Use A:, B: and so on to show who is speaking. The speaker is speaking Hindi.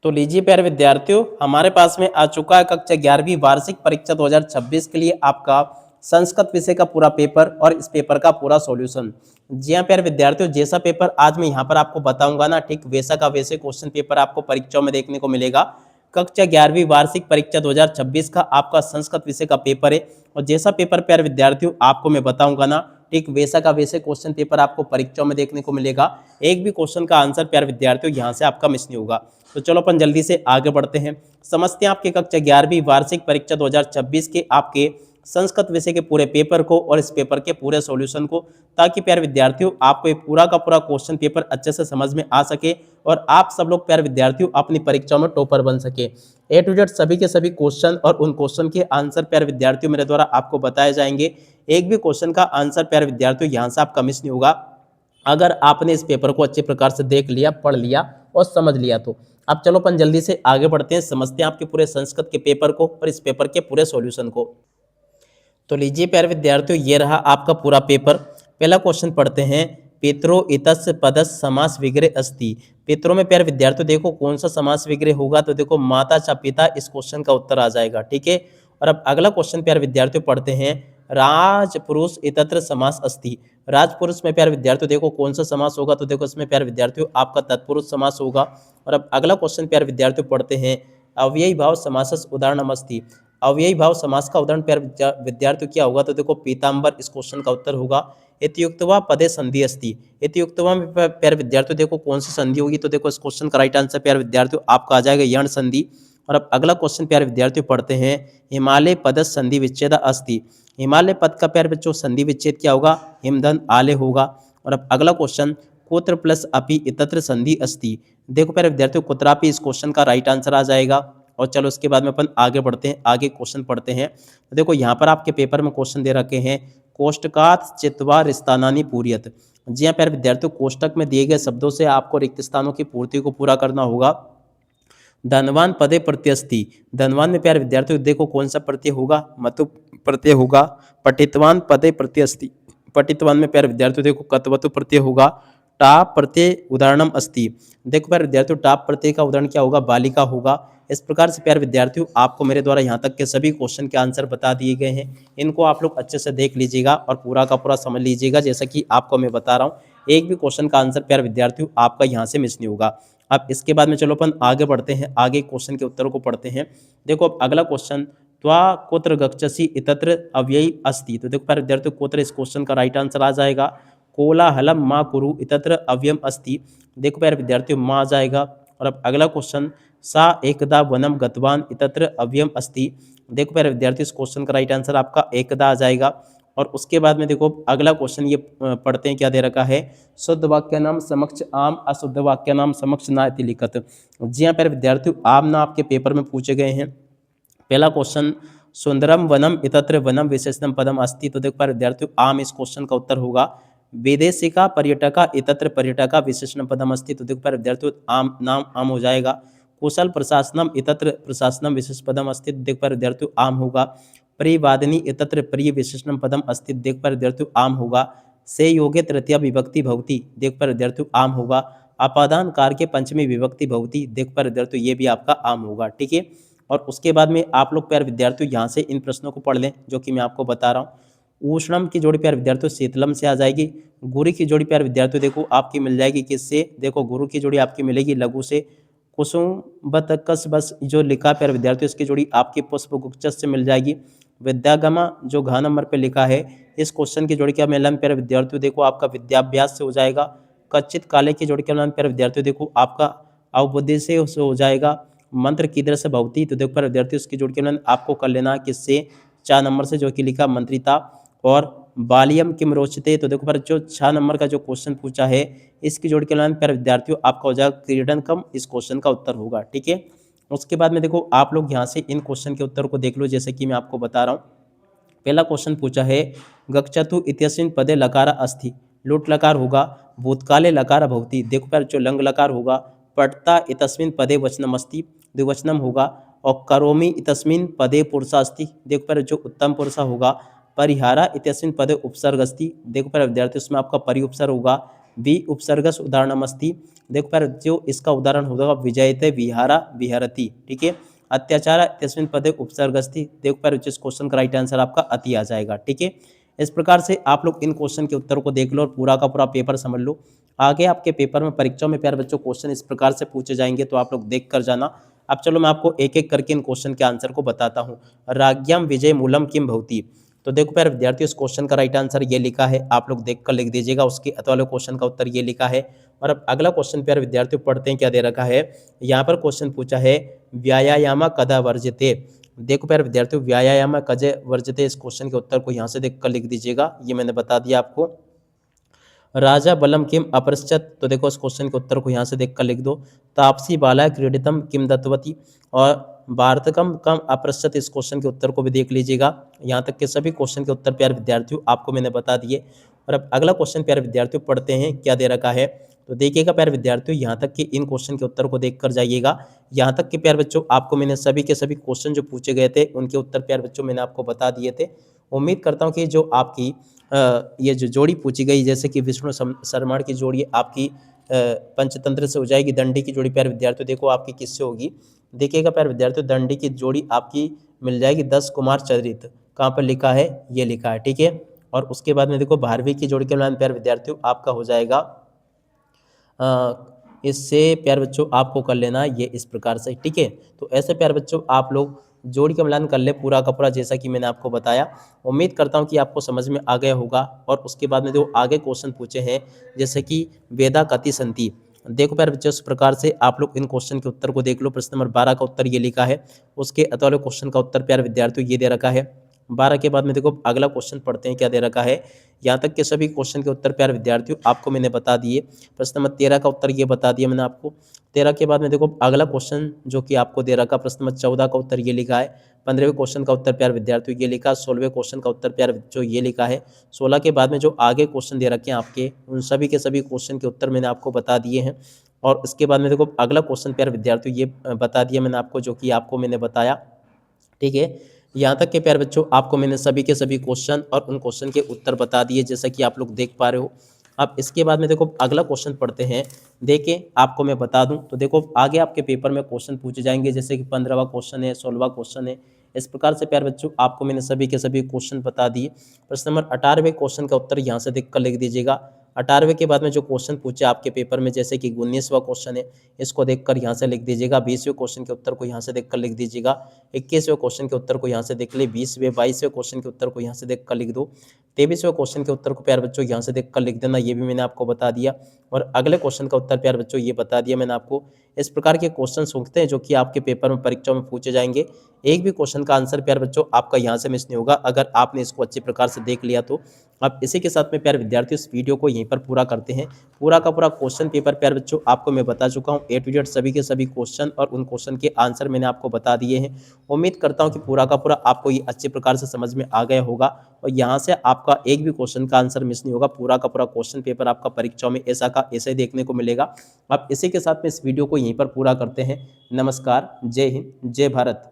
A: तो लीजिए प्यारे विद्यार्थियों, हमारे पास में आ चुका है कक्षा 11वीं वार्षिक परीक्षा 2026 के लिए आपका संस्कृत विषय का पूरा पेपर और इस पेपर का पूरा सॉल्यूशन। जी हाँ प्यारे विद्यार्थियों, जैसा पेपर आज मैं यहाँ पर आपको बताऊंगा ना, ठीक वैसा का वैसे क्वेश्चन पेपर आपको परीक्षाओं में देखने को मिलेगा। कक्षा 11वीं वार्षिक परीक्षा 2026 का आपका संस्कृत विषय का पेपर है और जैसा पेपर प्यारे विद्यार्थियों आपको मैं बताऊंगा ना, ठीक वैसा का वैसे क्वेश्चन पेपर आपको परीक्षाओं में देखने को मिलेगा। एक भी क्वेश्चन का आंसर प्यारे विद्यार्थियों यहाँ से आपका मिस नहीं होगा। तो चलो अपन जल्दी से आगे बढ़ते हैं, समझते हैं आपके कक्षा 11वीं वार्षिक परीक्षा 2026 के आपके संस्कृत विषय के पूरे पेपर को और इस पेपर के पूरे सॉल्यूशन को, ताकि प्यारे विद्यार्थियों आपको एक पूरा का पूरा क्वेश्चन पेपर अच्छे से समझ में आ सके और आप सब लोग प्यारे विद्यार्थियों अपनी परीक्षाओं में टॉपर बन सके। ए टू जेड सभी के सभी क्वेश्चन और उन क्वेश्चन के आंसर प्यारे विद्यार्थियों मेरे द्वारा आपको बताए जाएंगे। एक भी क्वेश्चन का आंसर प्यारे विद्यार्थियों यहाँ से आपका मिस नहीं होगा अगर आपने इस पेपर को अच्छे प्रकार से देख लिया, पढ़ लिया और समझ लिया तो। अब चलो अपन जल्दी से आगे बढ़ते हैं, समझते हैं आपके पूरे संस्कृत के पेपर को और इस पेपर के पूरे सॉल्यूशन को। तो लीजिए प्यारे विद्यार्थियों, ये रहा आपका पूरा पेपर। पहला क्वेश्चन पढ़ते हैं, पितरो इतस्य पदस्य समास विग्रह अस्ति। पितरों में प्यारे विद्यार्थियों देखो कौन सा समास विग्रह होगा, तो देखो माता चा पिता, इस क्वेश्चन का उत्तर आ जाएगा। ठीक है, और अब अगला क्वेश्चन प्यारे विद्यार्थियों पढ़ते हैं, राजपुरुष इतत्र समास अस्ति। राजपुरुष में प्यारे विद्यार्थियों देखो कौन सा समास होगा, तो देखो इसमें प्यारे विद्यार्थियों आपका तत्पुरुष समास होगा। और अब अगला क्वेश्चन प्यारे विद्यार्थियों पढ़ते हैं, अव्ययी भाव समासस् उदाहरणमस्ति। अव्ययी भाव समास का उदाहरण प्यारे विद्यार्थियों क्या होगा, तो देखो पीताम्बर, इस क्वेश्चन का उत्तर होगा। इत्युक्त्वा पदे संधि अस्ति। इत्युक्त्वा में प्यारे विद्यार्थियों देखो कौन सी संधि होगी, तो देखो इस क्वेश्चन का राइट आंसर प्यारे विद्यार्थियों आपका आ जाएगा यण संधि। और अब अगला क्वेश्चन प्यारे विद्यार्थियों पढ़ते हैं, हिमालय पदस्य संधि विच्छेद अस्ति। हिमालय पद का प्यारे बच्चों संधि विच्छेद क्या होगा, हिमधन आले होगा। और अब अगला क्वेश्चन, कुत्र प्लस अपि इतत्र संधि अस्ति। देखो प्यारे विद्यार्थियों कुत्रापि इस क्वेश्चन का राइट आंसर आ जाएगा। और चलो उसके बाद में अपन आगे बढ़ते हैं, आगे क्वेश्चन पढ़ते हैं। तो देखो यहाँ पर आपके पेपर में क्वेश्चन दे रखे हैं, कोष्टकात् चित्वा रिक्तानानि पूरयत। जी हाँ प्यारे विद्यार्थियों, कोष्टक में दिए गए शब्दों से आपको रिक्त स्थानों की पूर्ति को पूरा करना होगा। धनवान पदे प्रत्यस्ति। धनवान में प्यारे विद्यार्थियों देखो कौन सा प्रत्यय होगा, मतु प्रत्यय होगा। पठितवान पदे प्रत्यस्ति। पठितवान में प्यारे विद्यार्थियों देखो कत्वतु प्रत्यय होगा। टाप प्रत्यय उदाहरणम अस्ति। देखो प्यारे विद्यार्थियों टाप प्रत्यय का उदाहरण क्या होगा, बालिका होगा। इस प्रकार से प्यारे विद्यार्थियों आपको मेरे द्वारा यहाँ तक के सभी क्वेश्चन के आंसर बता दिए गए हैं। इनको आप लोग अच्छे से देख लीजिएगा और पूरा का पूरा समझ लीजिएगा, जैसा कि आपको मैं बता रहा हूँ। एक भी क्वेश्चन का आंसर प्यारे विद्यार्थियों आपका यहाँ से मिस नहीं होगा। अब इसके बाद में चलो अपन आगे बढ़ते हैं, आगे क्वेश्चन के उत्तरों को पढ़ते हैं। देखो अब अगला क्वेश्चन, त्वा कुत्र गच्छसि इतत्र अव्ययी अस्ति। तो देखो प्यारे विद्यार्थियों कुत्र इस क्वेश्चन का राइट आंसर आ जाएगा। कोलाहलम माँ कुरु इतत्र अव्ययम अस्ति। देखो प्यारे विद्यार्थियों माँ आ जाएगा। और अब अगला क्वेश्चन, सा एकदा वनम गतवान इतत्र अव्ययम अस्ति। देखो प्यारे विद्यार्थी इस क्वेश्चन का राइट आंसर आपका एकदा आ जाएगा। और उसके बाद में देखो अगला क्वेश्चन ये पढ़ते हैं, क्या दे रखा है, शुद्ध वाक्य नाम समक्ष आम, अशुद्ध वाक्य नाम समक्ष ना इति लिखत। जी हाँ प्यारे विद्यार्थियों, आम ना आपके पेपर में पूछे गए हैं। पहला क्वेश्चन, सुंदरम वनम इतत्र वनम विशेषणम पदम अस्ति। तो देखो प्यारे विद्यार्थियों आम इस क्वेश्चन का उत्तर होगा। विदेशिका पर्यटका इतत्र पर्यटका विशेषण पदम अस्ति। तो देखो प्यारे विद्यार्थियों आम नाम आम हो जाएगा। कुशल प्रशासनम इतत्र प्रशासनम विशेष पदम अस्ति। देख पर विद्यार्थियों आम होगा। प्रियवादिनी इतत्र प्रिय विशेषणम पदम अस्ति। देख पर विद्यार्थियों आम होगा। से योग्य तृतीया विभक्ति भवति। देख पर विद्यार्थियों आम होगा। अपादान कार के पंचमी विभक्ति भवति। देख पर विद्यार्थियों ये भी आपका आम होगा। ठीक है, और उसके बाद में आप लोग प्यारे विद्यार्थियों यहाँ से इन प्रश्नों को पढ़ लें जो कि मैं आपको बता रहा हूँ। उष्णम की जोड़ी प्यारे विद्यार्थियों शीतलम से आ जाएगी। गुरु की जोड़ी प्यारे विद्यार्थियों देखो आपकी मिल जाएगी किससे, देखो गुरु की जोड़ी आपकी मिलेगी लघु से। कुसुम बतकस बस जो लिखा प्यारे विद्यार्थियों इसकी जोड़ी आपकी पुष्पगुच्छ से मिल जाएगी। विद्यागमा जो घ नंबर पे लिखा है, इस क्वेश्चन की जोड़ी क्या मिलन प्यारे विद्यार्थियों देखो आपका विद्याभ्यास से हो जाएगा। कच्चित काले की जोड़ी क्या मिलन प्यारे विद्यार्थियों देखो आपका अवबुद्धि से हो जाएगा। मंत्र किधर से भवती। तो देखो प्यारे विद्यार्थियों इसकी जोड़ी क्या मिलन आपको कर लेना किससे, 4 नंबर से जो कि लिखा मंत्रिता। और बालियम किम रोचते। तो देखो पर जो 6 नंबर का जो क्वेश्चन पूछा है इसकी जोड़ के लाइन पर विद्यार्थियों आपका हो जाएगा क्रीडन कम, इस क्वेश्चन का उत्तर होगा। ठीक है, उसके बाद में देखो आप लोग यहाँ से इन क्वेश्चन के उत्तर को देख लो जैसे कि मैं आपको बता रहा हूँ। पहला क्वेश्चन पूछा है, गच्छतु इत्यस्मिन् पदे लकार अस्ति। लुट लकार होगा। भूतकाले लकार भवति। देखो पर जो लंग लकार होगा। पठता इतस्मिन् पदे वचनमस्ति, द्विवचनम होगा। और करोमि इतस्मिन् पदे पुरुषा अस्ति। देखो पर जो उत्तम पुरुषा होगा। परिहारा इत्यस्मिन् पदे उपसर्ग अस्ति। देखो पर विद्यार्थी उसमें आपका परि उपसर्ग होगा। वि उपसर्गस उदाहरणमस्ति। देखो प्यारे जो इसका उदाहरण होगा विजयते विहारा विहरति, ठीक है। अत्याचार इत्यस्मिन् पदे उपसर्गस्ति। देखो प्यारे जिस क्वेश्चन का राइट आंसर आपका अति आ जाएगा, ठीक है। इस प्रकार से आप लोग इन क्वेश्चन के उत्तर को देख लो और पूरा का पूरा पेपर समझ लो। आगे आपके पेपर में परीक्षा में प्यारे बच्चों क्वेश्चन इस प्रकार से पूछे जाएंगे, तो आप लोग देख कर जाना। अब चलो मैं आपको एक एक करके इन क्वेश्चन के आंसर को बताता हूँ। राज्ञाम विजय मूलम किम भवति। तो देखो प्यारे विद्यार्थियों, इस क्वेश्चन का राइट आंसर ये लिखा है, आप लोग देख कर लिख दीजिएगा। उसके अत वाले क्वेश्चन का उत्तर ये लिखा है। और अब अगला क्वेश्चन प्यारे विद्यार्थियों पढ़ते हैं क्या दे रखा है। यहाँ पर क्वेश्चन पूछा है व्यायाम कदा वर्जते। देखो प्यारे विद्यार्थियों, व्यायाम कजे वर्जते, इस क्वेश्चन के उत्तर को यहाँ से देख कर लिख दीजिएगा। ये मैंने बता दिया आपको। राजा बलम किम अपृच्छत। तो देखो इस क्वेश्चन के उत्तर को यहाँ से देख कर लिख दो। तापसी बाला क्रीडितम किम दत्तवती। और वार्तकम कम अपृच्छत, इस क्वेश्चन के उत्तर को भी देख लीजिएगा। यहाँ तक के सभी क्वेश्चन के उत्तर प्यारे विद्यार्थियों आपको मैंने बता दिए। और अब अगला क्वेश्चन प्यारे विद्यार्थियों पढ़ते हैं क्या दे रखा है। तो देखिएगा प्यारे विद्यार्थियों, यहाँ तक कि इन क्वेश्चन के उत्तर को देख कर जाइएगा। यहाँ तक कि प्यारे बच्चों आपको मैंने सभी के सभी क्वेश्चन जो पूछे गए थे उनके उत्तर प्यारे बच्चों मैंने आपको बता दिए थे। उम्मीद करता हूँ कि जो आपकी ये जो जोड़ी पूछी गई, जैसे कि विष्णु शर्मा की जोड़ी आपकी पंचतंत्र से हो जाएगी। दंडी की जोड़ी प्यारे विद्यार्थियों देखो आपकी किससे होगी। देखिएगा प्यारे विद्यार्थियों, दंडी की जोड़ी आपकी मिल जाएगी 10 कुमार चरित। कहाँ पर लिखा है, ये लिखा है, ठीक है। और उसके बाद में देखो भारवी की जोड़ी के मिलान प्यारे विद्यार्थियों आपका हो जाएगा। इससे प्यारे बच्चों आपको कर लेना ये इस प्रकार से, ठीक है। तो ऐसे प्यारे बच्चों आप लोग जोड़ी का मिलान कर ले पूरा का पूरा, जैसा कि मैंने आपको बताया। उम्मीद करता हूँ कि आपको समझ में आ गया होगा। और उसके बाद में जो आगे क्वेश्चन पूछे हैं, जैसे कि वेदा कति संति। देखो प्यारे बच्चों, इस प्रकार से आप लोग इन क्वेश्चन के उत्तर को देख लो। प्रश्न नंबर 12 का उत्तर ये लिखा है। उसके अतवाले क्वेश्चन का उत्तर प्यारे विद्यार्थियों ये दे रखा है। 12 के बाद में देखो अगला क्वेश्चन पढ़ते हैं क्या दे रखा है। यहाँ तक के सभी क्वेश्चन के उत्तर प्यारे विद्यार्थियों आपको मैंने बता दिए। प्रश्न नंबर 13 का उत्तर ये बता दिया मैंने आपको। 13 के बाद में देखो अगला क्वेश्चन जो कि आपको दे रखा, प्रश्न नंबर 14 का उत्तर ये लिखा है। 15वें क्वेश्चन का उत्तर प्यारे विद्यार्थियों ये लिखा। 16वें क्वेश्चन का उत्तर प्यारे जो ये लिखा है। 16 के बाद में जो आगे क्वेश्चन दे रखे हैं आपके, उन सभी के सभी क्वेश्चन के उत्तर मैंने आपको बता दिए हैं। और इसके बाद में देखो अगला क्वेश्चन प्यारे विद्यार्थियों ये बता दिया मैंने आपको, जो कि आपको मैंने बताया, ठीक है। यहाँ तक के प्यारे बच्चों आपको मैंने सभी के सभी क्वेश्चन और उन क्वेश्चन के उत्तर बता दिए, जैसा कि आप लोग देख पा रहे हो। अब इसके बाद में देखो अगला क्वेश्चन पढ़ते हैं। देखिए आपको मैं बता दूं, तो देखो आगे आपके पेपर में क्वेश्चन पूछे जाएंगे, जैसे कि 15वां क्वेश्चन है, 16वां क्वेश्चन है। इस प्रकार से प्यारे बच्चों आपको मैंने सभी के सभी क्वेश्चन बता दिए। प्रश्न नंबर 18वें क्वेश्चन का उत्तर यहाँ से देख कर लिख दीजिएगा। 18वें के बाद में जो क्वेश्चन पूछे आपके पेपर में, जैसे कि 19वां क्वेश्चन है, इसको देखकर यहाँ से लिख दीजिएगा। 20वें क्वेश्चन के उत्तर को यहाँ से देखकर लिख दीजिएगा। 21वें क्वेश्चन के उत्तर को यहाँ से देख ले। 20वें 22वें क्वेश्चन के उत्तर को यहाँ से देख कर लिख दो। 23वें क्वेश्चन के उत्तर को प्यारे बच्चों यहाँ से देख कर लिख देना, ये भी मैंने आपको बता दिया। और अगले क्वेश्चन का उत्तर प्यारे बच्चों ये बता दिया मैंने आपको। इस प्रकार के क्वेश्चन होते हैं जो कि आपके पेपर में परीक्षा में पूछे जाएंगे। एक भी क्वेश्चन का आंसर प्यारे बच्चों आपका यहाँ से मिस नहीं होगा, अगर आपने इसको अच्छे प्रकार से देख लिया तो। अब इसी के साथ में प्यारे विद्यार्थियों इस वीडियो को यहीं पर पूरा करते हैं। पूरा का पूरा क्वेश्चन पेपर प्यारे बच्चों आपको मैं बता चुका हूँ। ए टू जेड सभी के सभी क्वेश्चन और उन क्वेश्चन के आंसर मैंने आपको बता दिए हैं। उम्मीद करता हूँ कि पूरा का पूरा आपको ये अच्छे प्रकार से समझ में आ गया होगा और यहाँ से आपका एक भी क्वेश्चन का आंसर मिस नहीं होगा। पूरा का पूरा क्वेश्चन पेपर आपका परीक्षा में ऐसा का ऐसे ही देखने को मिलेगा। अब इसी के साथ में इस वीडियो को यहीं पर पूरा करते हैं। नमस्कार, जय हिंद, जय भारत।